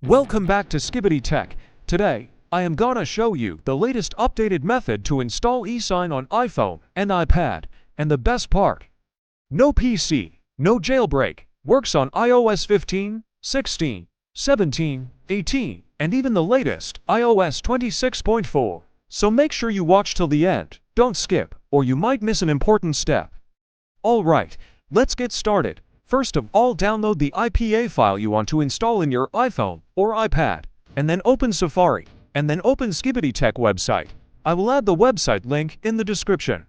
Welcome back to Skibbity Tech. Today, I am gonna show you the latest updated method to install ESign on iPhone and iPad. And the best part, no PC, no jailbreak, works on iOS 15, 16, 17, 18, and even the latest, iOS 26.4. So make sure you watch till the end, don't skip, or you might miss an important step. Alright, let's get started. First of all, download the IPA file you want to install in your iPhone or iPad, and then open Safari, and then open Skibbity Tech website. I will add the website link in the description.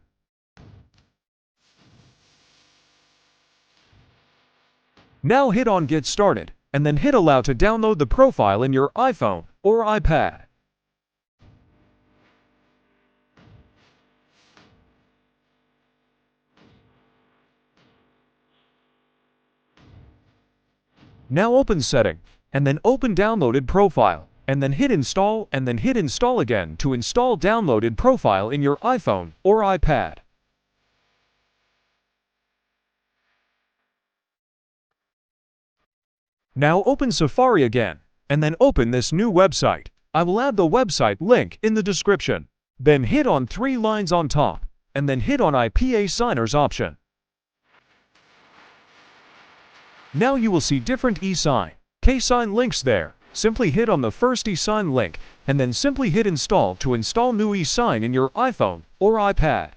Now hit on Get Started, and then hit Allow to download the profile in your iPhone or iPad. Now open Setting, and then open Downloaded Profile, and then hit Install, and then hit Install again to install Downloaded Profile in your iPhone or iPad. Now open Safari again, and then open this new website. I will add the website link in the description. Then hit on 3 lines on top, and then hit on IPA Signers option. Now you will see different ESign, KSign links there. Simply hit on the first ESign link, and then simply hit Install to install new ESign in your iPhone or iPad.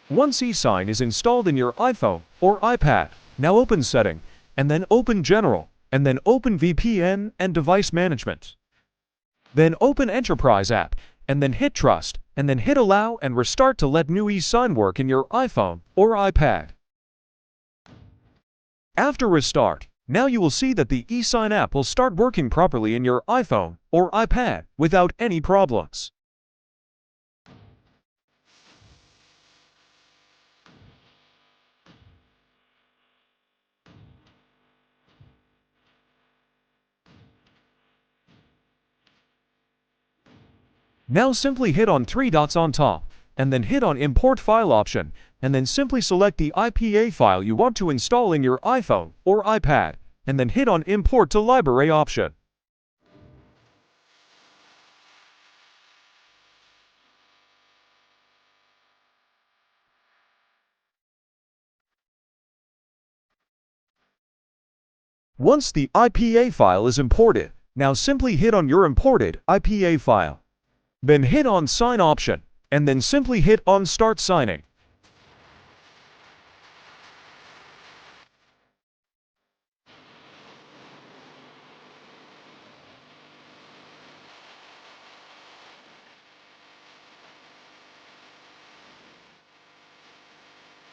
Once ESign is installed in your iPhone or iPad, now open Setting, and then open General, and then open VPN and Device Management. Then open Enterprise app, and then hit Trust, and then hit Allow and Restart to let new ESign work in your iPhone or iPad. After restart, now you will see that the ESign app will start working properly in your iPhone or iPad without any problems. Now simply hit on 3 dots on top, and then hit on Import File option, and then simply select the IPA file you want to install in your iPhone or iPad, and then hit on Import to Library option. Once the IPA file is imported, now simply hit on your imported IPA file. Then hit on Sign option, and then simply hit on Start Signing.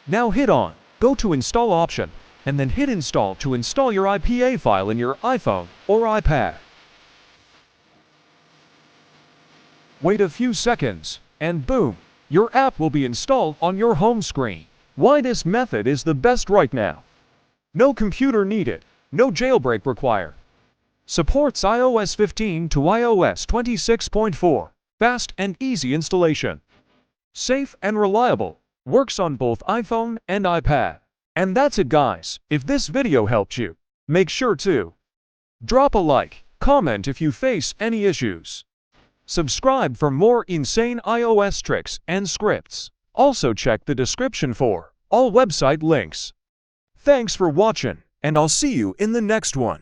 Now hit on Go to Install option, and then hit Install to install your IPA file in your iPhone or iPad. Wait a few seconds, and boom, your app will be installed on your home screen. Why this method is the best right now? No computer needed, no jailbreak required. Supports iOS 15 to iOS 26.4. Fast and easy installation. Safe and reliable. Works on both iPhone and iPad. And that's it, guys. If this video helped you, make sure to drop a like, comment if you face any issues. Subscribe for more insane iOS tricks and scripts. Also check the description for all website links. Thanks for watching, and I'll see you in the next one.